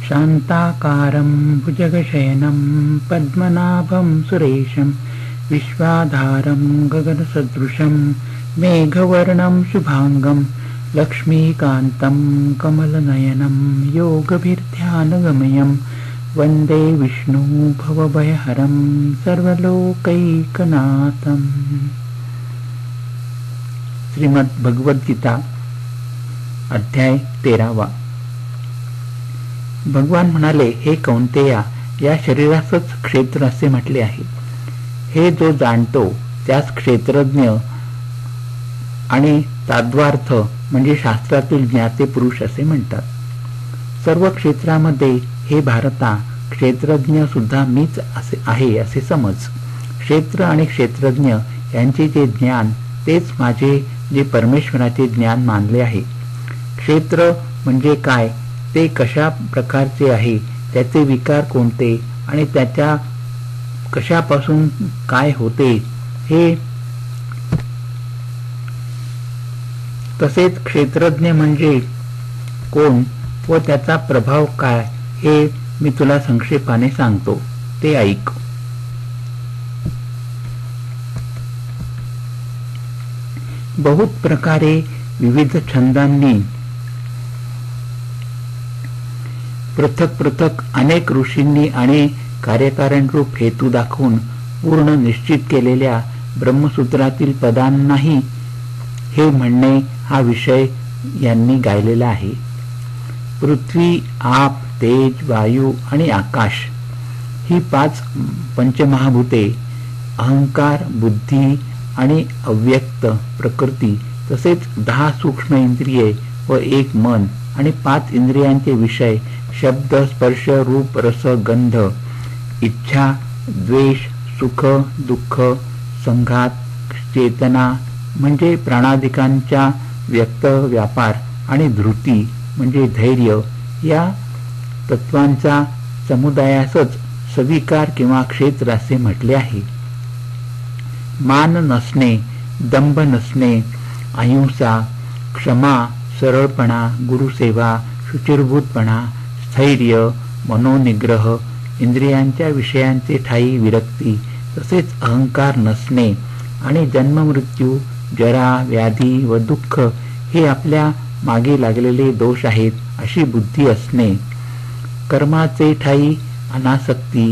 शान्ताकारं भुजगशयनं पद्मनाभं सुरेशं विश्वाधारं गगनसदृशं मेघवर्णं शुभांगं लक्ष्मीकान्तं कमलनयनं योगभिर्ध्यानगमयं वन्दे विष्णु भवभयहरं सर्वलोकैकनाथम्. श्रीमद् भगवद्गीता अध्याय 13. भगवान म्हणाले, हे कौंतेया, या शरीराचंच क्षेत्र असे म्हटले आहे. हे जो जाणतो त्यास क्षेत्रज्ञ आणि ताद्वार्थ म्हणजे शास्त्रातील ज्ञाते पुरुष असे म्हणतात. सर्व क्षेत्रामध्ये हे भारता क्षेत्रज्ञ सुद्धा मीच आहे असे समज. क्षेत्र आणि क्षेत्रज्ञ यांचे जे ज्ञान तेच माझे जे परमेश्वराचे ज्ञान मानले आहे. क्षेत्र म्हणजे काय, ते कशा प्रकारचे आहे, त्याचे विकार कोणते आणि त्याच्या कशापासून काय होते हे, तसेच क्षेत्रज्ञ म्हणजे कोण व त्याचा प्रभाव काय हे मी तुला संक्षेपाने सांगतो, ते ऐक. बहुत प्रकारे विविध छंदांनी पृथक पृथक अनेक ऋषींनी आणि कार्यकारण रूप हेतू दाखवून पूर्ण निश्चित केलेल्या ब्रह्मसूत्रातील पदांनाही हे म्हणणे हा विषय यांनी गायलेला आहे. पृथ्वी, आप, तेज, वायू आणि आकाश ही 5 पंचमहाभूते, अहंकार, बुद्धी आणि अव्यक्त प्रकृती, तसेच 10 सूक्ष्म इंद्रिये व 1 मन आणि 5 इंद्रियांचे विषय शब्द, स्पर्श, रूप, रस, गंध, इच्छा, द्वेष, सुख, दुःख, संघात, चेतना म्हणजे प्राणादिकांच्या व्यक्त, व्यापार आणि धृती म्हणजे धैर्य या तत्वांचा समुदायासच सविकार किंवा क्षेत्र असे म्हटले आहे. मान नसणे, दंभ नसणे, अहिंसा, क्षमा, सरळपणा, गुरुसेवा, शुचिर्भूतपणा, स्थैर्य, मनोनिग्रह, इंद्रियांच्या विषयांचे ठायी विरक्ती, तसेच अहंकार नसणे आणि जन्ममृत्यू, जरा, व्याधी व दुःख हे आपल्या मागे लागलेले दोष आहेत अशी बुद्धी असणे, कर्माचे ठायी अनासक्ती,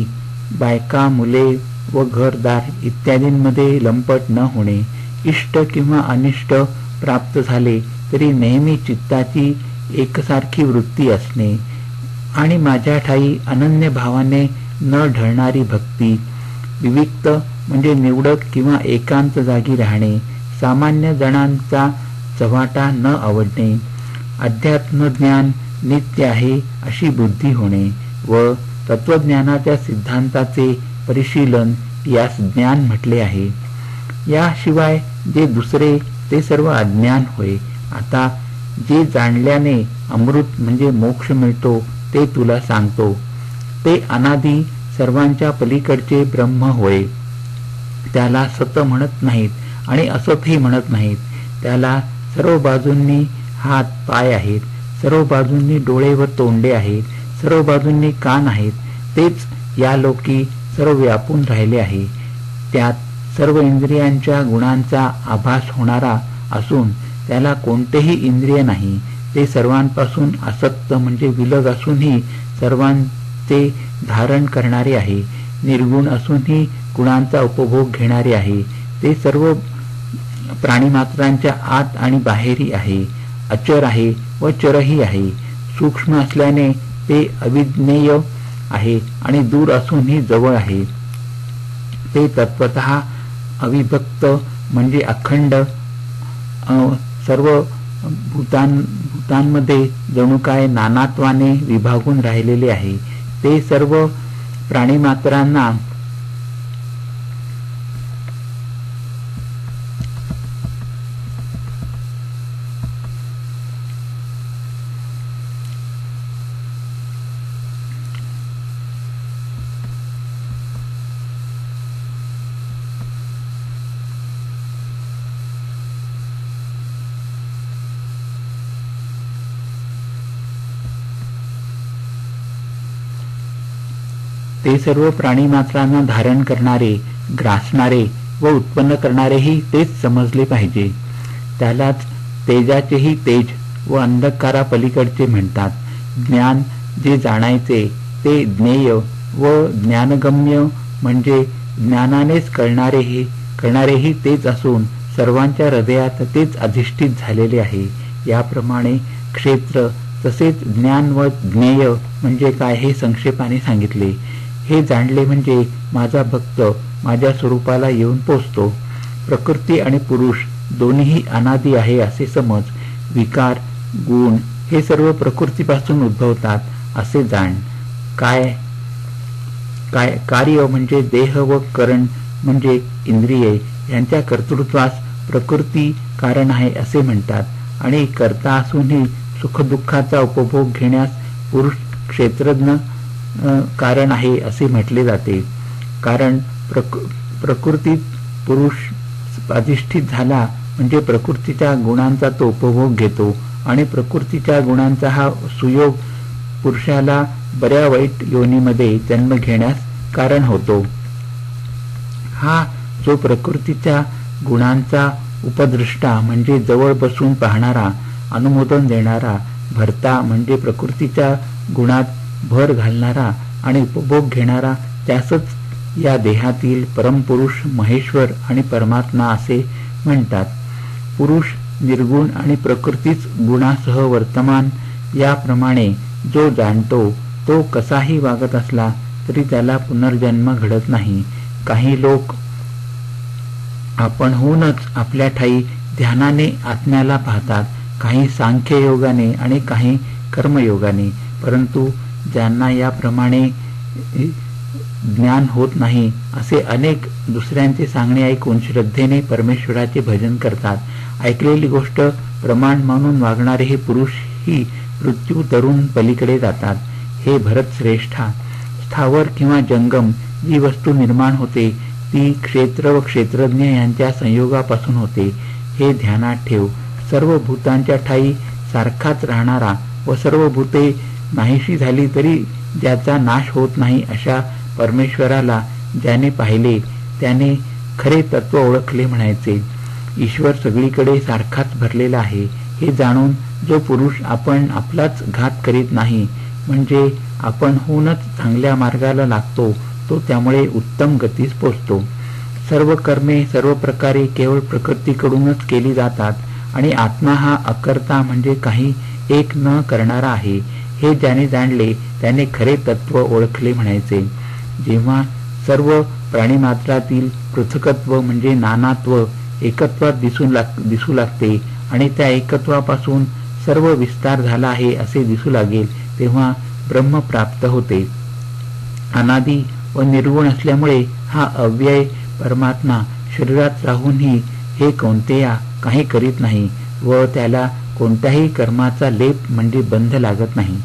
बायका, मुले व घरदार इत्यादींमध्ये लंपट न होणे, इष्ट किंवा अनिष्ट प्राप्त झाले तरी नेहमी चित्ताची एकसारखी वृत्ती असणे आणि माझ्या ठायी अनन्य भावाने न ढळणारी भक्ती, विविक्त म्हणजे निवडक किंवा एकांत जागी राहणे, सामान्य जणांचा चव्हाटा न आवडणे, अध्यात्मज्ञान नित्य आहे अशी बुद्धी होणे व तत्वज्ञानाच्या सिद्धांताचे परिशीलन यास ज्ञान म्हटले आहे. याशिवाय जे दुसरे ते सर्व अज्ञान होय. आता जे जाणल्याने अमृत म्हणजे मोक्ष मिळतो ते तुला सांगतो. ते अनादी सर्वांच्या पलीकडचे ब्रह्म होय. त्याला सत म्हणत नाहीत आणि असतही म्हणत नाहीत. त्याला सर्व बाजूंनी हात, पाय आहेत, सर्व बाजूंनी डोळे व तोंडे आहेत, सर्व बाजूंनी कान आहेत. तेच या लोकी सर्व व्यापून राहिले आहे. त्यात सर्व इंद्रियांच्या गुणांचा आभास होणारा असून त्याला कोणतेही इंद्रिय नाही. ते सर्वांपासून आसक्त म्हणजे विलग असूनही सर्वांचे धारण करणारे आहे. निर्गुण असूनही गुणांचा उपभोग घेणारे आहे. ते सर्व प्राणीमात्रांच्या आत आणि बाहेरही आहे. अचर आहे व चरही आहे. सूक्ष्म असल्याने ते अविज्ञेय आहे आणि दूर असूनही जवळ आहे. ते तत्वतः अविभक्त म्हणजे अखंड सर्व भूतांमध्ये जणू काय नानात्वाने विभागून राहिलेले आहे. ते सर्व प्राणीमात्रांना ते सर्व प्राणीमात्रांना धारण करणारे, ग्रासणारे व उत्पन्न करणारेही तेच समजले पाहिजे. त्यालाच तेजाचेही तेज व अंधकारापलीकडचे म्हणतात. ज्ञान जे जाणायचे ते ज्ञेय व ज्ञानगम्य म्हणजे ज्ञानानेच कळणारेही तेच असून सर्वांच्या हृदयात तेच अधिष्ठित झालेले आहे. याप्रमाणे क्षेत्र तसेच ज्ञान व ज्ञेय म्हणजे काय हे संक्षेपाने सांगितले. हे जाणले म्हणजे माझा भक्त माझ्या स्वरूपाला येऊन पोचतो. प्रकृती आणि पुरुष दोन्हीही अनादी आहे असे समज. विकार गुण हे सर्व प्रकृतीपासून उद्भवतात असे जाण. कार्य म्हणजे देह व करण म्हणजे इंद्रिये यांच्या कर्तृत्वास प्रकृती कारण आहे असे म्हणतात. आणि कर्ता असूनही सुखदुःखाचा उपभोग घेण्यास पुरुष क्षेत्रज्ञ कारण आहे असे म्हटले जाते. कारण प्रकृतीत पुरुष अधिष्ठित झाला म्हणजे प्रकृतीच्या गुणांचा तो उपभोग घेतो आणि प्रकृतीच्या गुणांचा हा सुयोग पुरुषाला बऱ्या वाईट योनीमध्ये जन्म घेण्यास कारण होतो. हा जो प्रकृतीच्या गुणांचा उपदृष्टा म्हणजे जवळ बसून पाहणारा, अनुमोदन देणारा, भरता म्हणजे प्रकृतीच्या गुणात भर घालणारा आणि उपभोग घेणारा, त्यासच या देहातील परमपुरुष, महेश्वर आणि परमात्मा असे म्हणतात. पुरुष निर्गुण आणि प्रकृतीच गुणासह वर्तमान याप्रमाणे जो जाणतो तो कसाही वागत असला तरी त्याला पुनर्जन्म घडत नाही. काही लोक आपणहूनच आपल्या ठाई ध्यानाने आत्म्याला पाहतात, काही सांख्ययोगाने आणि काही कर्मयोगाने. परंतु ज्यांना याप्रमाणे ज्ञान होत नाही असे अनेक दुसऱ्यांचे सांगणे ऐकून श्रद्धेने परमेश्वराचे भजन करतात. ऐकलेली गोष्ट प्रमाण मानून वागणारे हे पुरुष ही मृत्यू तरुण पलीकडे जातात. हे भरत श्रेष्ठा, स्थावर किंवा जंगम जी वस्तू निर्माण होते ती क्षेत्र व क्षेत्रज्ञ यांच्या संयोगापासून होते. हे ध्यानात ठेव. सर्व भूतांच्या ठाई सारखाच राहणारा व सर्व भूते नाहीशी झाली तरी ज्याचा नाश होत नाही अशा परमेश्वराला ज्याने पाहिले त्याने खरे तत्व ओळखले म्हणायचे. ईश्वर सगळीकडे सारखाच भरलेला आहे हे जाणून जो पुरुष आपण आपलाच घात करीत नाही म्हणजे आपण होऊनच चांगल्या मार्गाला लागतो तो त्यामुळे उत्तम गतीस पोचतो. सर्व कर्मे सर्व प्रकारे केवळ प्रकृतीकडूनच केली जातात आणि आत्मा हा अकर्ता म्हणजे काही एक न करणारा आहे हे ज्याने जाणले त्याने खरे तत्व ओळखले म्हणायचे. जेव्हा सर्व प्राणीमात्रातील पृथकत्व म्हणजे नानात्व एकत्वात दिसू लागते आणि त्या एकत्वापासून सर्व विस्तार झाला आहे असे दिसू लागेल तेव्हा ब्रह्म प्राप्त होते. अनादी व निर्गुण असल्यामुळे हा अव्यय परमात्मा शरीरात राहूनही हे कोणत्या काही करीत नाही व त्याला कोणत्याही कर्माचा लेप म्हणजे बंध लागत नाही.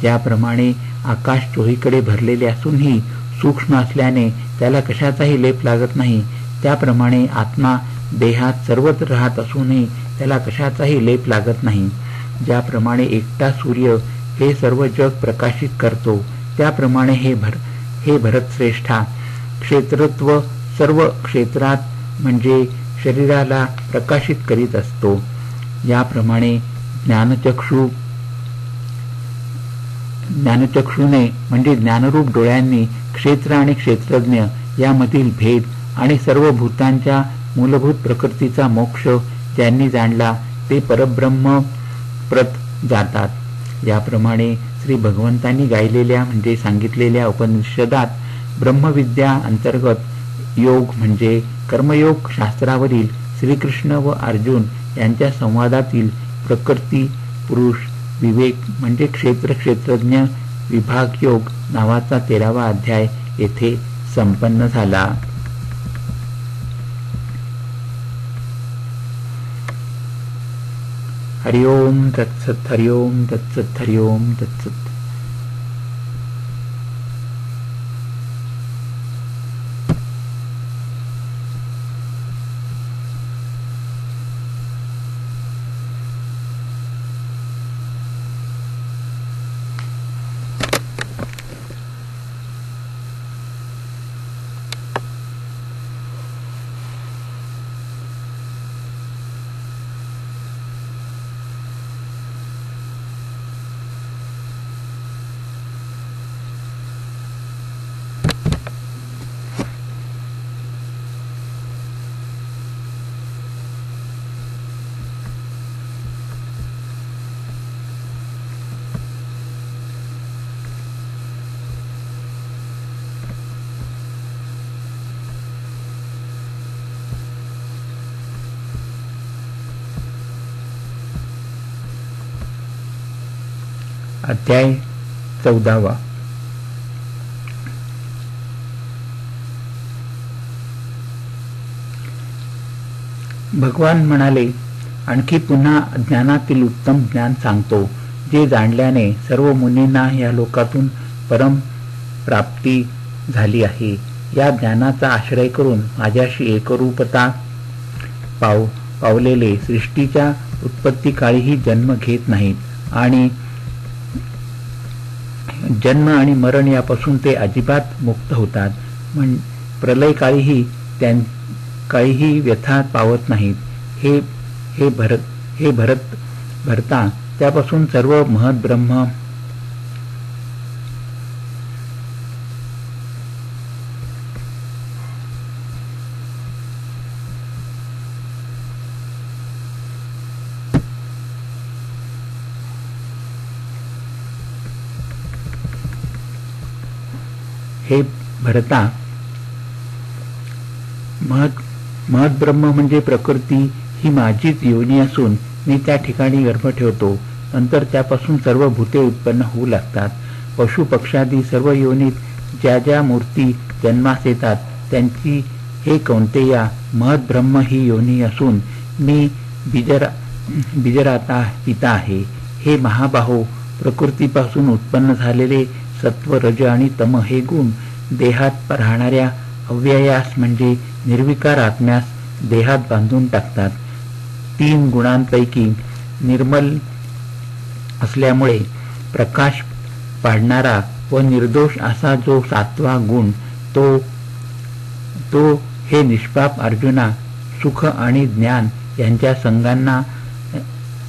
ज्याप्रमाणे आकाश चोहीकडे भरलेले असूनही सूक्ष्म असल्याने त्याला कशाचाही लेप लागत नाही त्याप्रमाणे आत्मा देहात सर्वत्र राहत असूनही त्याला कशाचाही लेप लागत नाही. ज्याप्रमाणे एकटा सूर्य हे सर्व जग प्रकाशित करतो त्याप्रमाणे हे भरत श्रेष्ठा क्षेत्रत्व सर्व क्षेत्रात म्हणजे शरीराला प्रकाशित करीत असतो. याप्रमाणे ज्ञानचक्षुने म्हणजे ज्ञानरूप डोळ्यांनी क्षेत्र आणि क्षेत्रज्ञ यामधील भेद आणि सर्व भूतांच्या मूलभूत प्रकृतीचा मोक्ष ज्यांनी जाणला ते परब्रह्म प्रत जातात. याप्रमाणे श्री भगवंतांनी गायलेल्या म्हणजे सांगितलेल्या उपनिषदात ब्रह्मविद्या अंतर्गत योग म्हणजे कर्मयोग शास्त्रावरील श्रीकृष्ण व अर्जुन यांच्या संवादातील प्रकृती पुरुष विवेक म्हणजे क्षेत्र क्षेत्रज्ञ विभाग योग नावाचा 13वा अध्याय येथे संपन्न झाला. हरि ओम तत्सत. हरि ओम तत्सत. हरि ओम तत्सत. अध्याय 14. भगवान म्हणाले, आणखी पुन्हा ज्ञानातील उत्तम ज्ञान सांगतो, जे जाणल्याने सर्व मुनींना या लोकातून परम प्राप्ती झाली आहे. या ज्ञानाचा आश्रय करून माझ्याशी एकरूपता पावलेले सृष्टीच्या उत्पत्ती काळीही जन्म घेत नाहीत आणि जन्म आणि मरण यापासून ते अजिबात मुक्त होतात. प्रलय काळीही व्यथा पावत नाहीत. हे भरता त्यापासून सर्व महत ब्रह्म हे भरता महत ब्रह्म म्हणजे प्रकृती ही माझीच योनी असून मी त्या ठिकाणी गर्भ ठेवतो. नंतर त्यापासून सर्व भूते उत्पन्न होऊ लागतात. पशु पक्षादी सर्व योनीत ज्या ज्या मूर्ती जन्मास येतात त्यांची हे कौंतेया महत ब्रह्म ही योनी असून मी बीजराता पिता आहे. हे महाबाहो, प्रकृतीपासून उत्पन्न झालेले सत्व रज आणि तम हे गुण देहात राहणाऱ्या अव्ययास म्हणजे निर्विकार आत्म्यास देहात बांधून टाकतात. 3 गुणांपैकी निर्मल असल्यामुळे प्रकाश पाडणारा व निर्दोष असा जो 7वा गुण तो हे निष्पाप अर्जुना सुख आणि ज्ञान यांच्या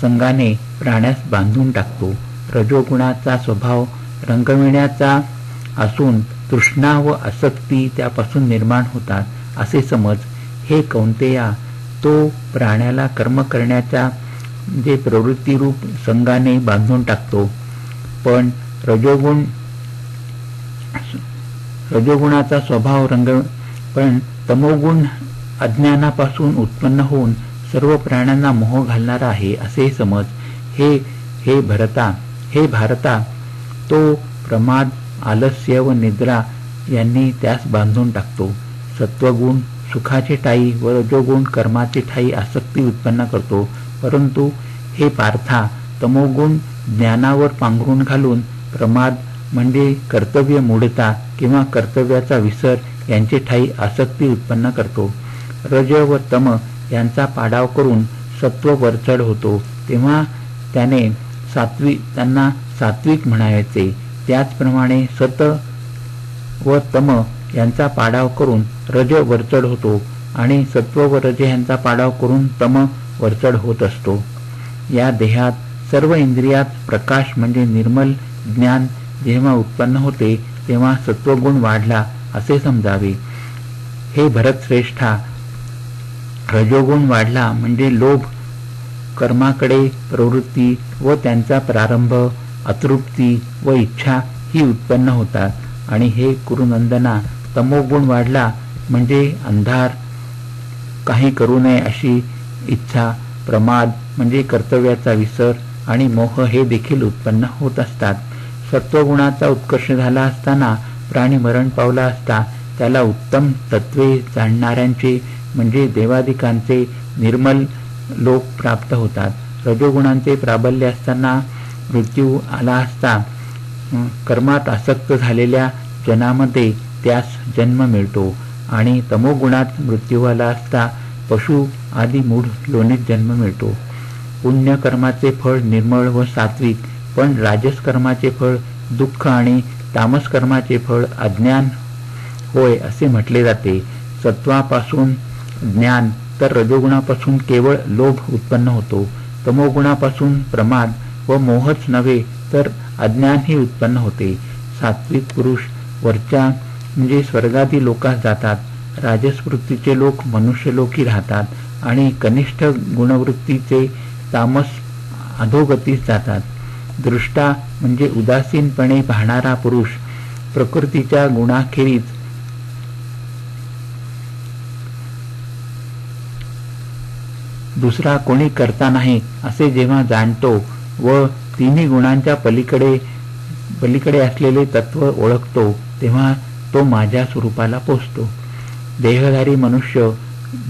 संगाने प्राण्यास बांधून टाकतो. रजोगुणाचा स्वभाव रंगविण्याचा असून तृष्णा व आसक्ती त्यापासून निर्माण होतात असे समज. हे कौंतेया, तो प्राण्याला कर्म करण्याच्या जे प्रवृत्तीरूप संगाने बांधून टाकतो. पण रजोगुणाचा स्वभाव पण तमोगुण अज्ञानापासून उत्पन्न होऊन सर्व प्राण्यांना मोह घालणारा आहे असे समज. हे भारता, तो प्रमाद, आलस्य व निद्रा यांनी त्यास बांधून टाकतो. सत्वगुण सुखाचे ठाई व रजोगुण कर्माचे ठाई आसक्ती उत्पन्न करतो. परंतु हे पार्था, तमोगुण ज्ञानावर पांघरून घालून प्रमाद म्हणजे कर्तव्य मूढता किंवा कर्तव्याचा विसर यांचे ठाई आसक्ती उत्पन्न करतो. रज व तम यांचा पाडाव करून सत्व वरचढ होतो, तेव्हा त्यांना सात्विक म्हणायचे. त्याचप्रमाणे सत व तम यांचा पाडाव करून रज वरचढ होतो आणि सत्व व रज यांचा पाडाव करून तम वरचढ होत असतो. या देहात सर्व इंद्रियात प्रकाश म्हणजे निर्मल ज्ञान जेव्हा उत्पन्न होते तेव्हा सत्वगुण वाढला असे समजावे. हे भरतश्रेष्ठा, रजोगुण वाढला म्हणजे लोभ, कर्माकडे प्रवृत्ती व त्यांचा प्रारंभ, अतृप्ती व इच्छा ही उत्पन्न होतात. आणि हे कुरुनंदना, तमोगुण वाढला म्हणजे अंधार, काही करू नये अशी इच्छा, प्रमाद म्हणजे कर्तव्याचा विसर आणि मोह हे देखील उत्पन्न होत असतात. सत्वगुणाचा उत्कर्ष झाला असताना प्राणी मरण पावला असता त्याला उत्तम तत्वे जाणणाऱ्यांचे म्हणजे देवादिकांचे निर्मल लोक प्राप्त होतात. रजोगुणांचे प्राबल्य असताना मृत्यू आला असता कर्मात आसक्त झालेल्या जनामध्ये त्यास जन्म मिळतो आणि तमोगुणात मृत्यू आला असता पशु आदी मूढ लोणीत जन्म मिळतो. पुण्य कर्माचे फळ निर्मळ व सात्विक, पण राजस कर्माचे फळ दुःख आणि तामस कर्माचे फळ अज्ञान होय असे म्हटले जाते. सत्वापासून ज्ञान तर रजोगुणापासून केवळ लोभ उत्पन्न होतो. तमोगुणापासून प्रमाद व मोहच नव्हे तर अज्ञानही उत्पन्न होते. सात्विक पुरुष वरच्या म्हणजे स्वर्गादी लोकास जातात. राजसवृत्तीचे लोक मनुष्यलोकी राहतात आणि कनिष्ठ गुणवृत्तीचे तामस अधोगतीस जातात. दृष्टा म्हणजे उदासीनपणे पाहणारा पुरुष प्रकृतीच्या गुणाखेरीज दुसरा कोणी करता नाही असे जेव्हा जाणतो व तिन्ही गुणांच्या पलीकडे असलेले तत्व ओळखतो तेव्हा तो माझ्या स्वरूपाला पोचतो. देहधारी मनुष्य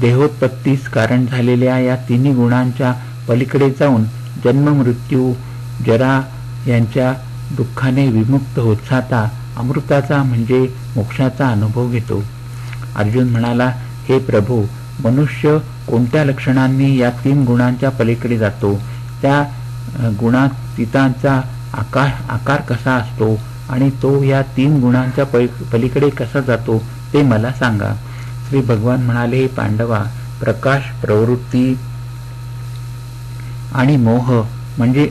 देहोत्पत्तीस कारण झालेल्या या तिन्ही गुणांच्या पलीकडे जाऊन जन्म मृत्यू जरा यांच्या दुःखाने विमुक्त होत जाता अमृताचा म्हणजे मोक्षाचा अनुभव घेतो. अर्जुन म्हणाला, हे प्रभू, मनुष्य कोणत्या लक्षणांनी या 3 गुणांच्या पलीकडे जातो? त्या गुणातीतांचा आकार कसा असतो आणि तो या 3 गुणांच्या पलीकडे कसा जातो ते मला सांगा. श्री भगवान म्हणाले, हे पांडवा, प्रकाश, प्रवृत्ती आणि मोह म्हणजे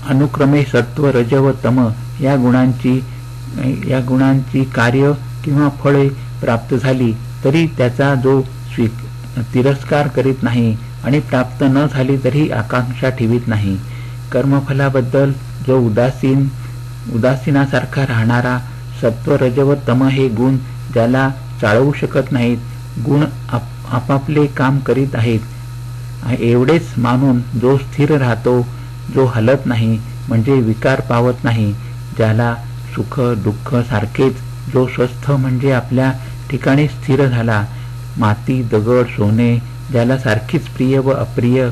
अनुक्रमे सत्व, रज व तम या गुणांची कार्य किंवा फळे प्राप्त झाली तरी त्याचा जो तिरस्कार करीत नाही आणि प्राप्त न झाली तरी आकांक्षा ठेवीत नाही. कर्मफलाबद्दल जो उदासीनासारखा राहणारा सत्व, रज व तम हे गुण ज्याला चाळवू शकत नाहीत, गुण आपापले काम करीत आहेत एवढेच मानून जो स्थिर राहतो, जो हलत नाही म्हणजे विकार पावत नाही, ज्याला सुख दुःख सारखेच, जो स्वस्थ म्हणजे आपल्या ठिकाणी स्थिर झाला, माती दगड सोने ज्याला सारखीच प्रिय व अप्रिय,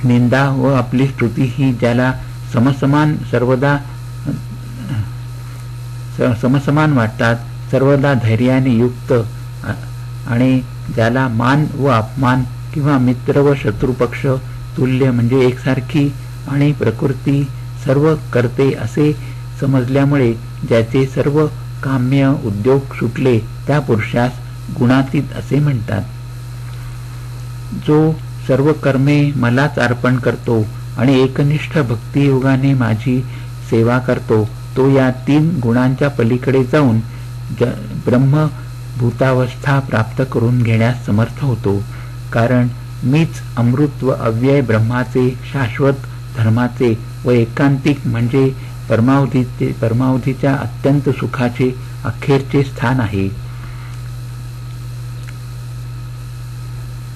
निंदा व आपली स्तुती ही ज्याला समसमान वाटतात, सर्वदा धैर्याने युक्त आणि ज्याला मान व अपमान किंवा मित्र व शत्रुपक्ष तुल्य म्हणजे एकसारखी आणि प्रकृती सर्व करते असे समजल्यामुळे ज्याचे सर्व काम्य उद्योग सुटले त्या पुरुषास गुणातीत असे म्हणतात. जो सर्व कर्मे मलाच अर्पण करतो आणि एकनिष्ठ भक्तियोगाने माझी सेवा करतो तो या 3 गुणांच्या पलीकडे जाऊन ब्रह्मभूतावस्था प्राप्त करून घेण्यास समर्थ होतो. कारण मीच अमृत व अव्यय ब्रह्माचे, शाश्वत धर्माचे व एकांतिक म्हणजे परमावधीच्या अत्यंत सुखाचे अखेरचे स्थान आहे.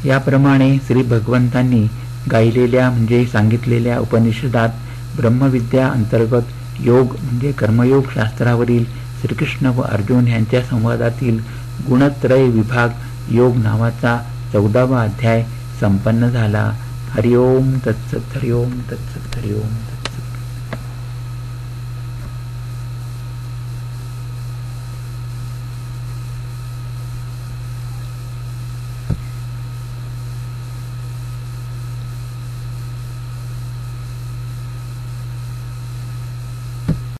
याप्रमाणे श्री भगवंतांनी गायलेल्या म्हणजे सांगितलेल्या उपनिषदात ब्रह्मविद्या अंतर्गत योग म्हणजे कर्मयोग शास्त्रावरील श्रीकृष्ण व अर्जुन यांच्या संवादातील गुणत्रय विभाग योग नावाचा 14वा अध्याय संपन्न झाला. हरिओम तत्सत, हरिओम तत्सत, हरिओम.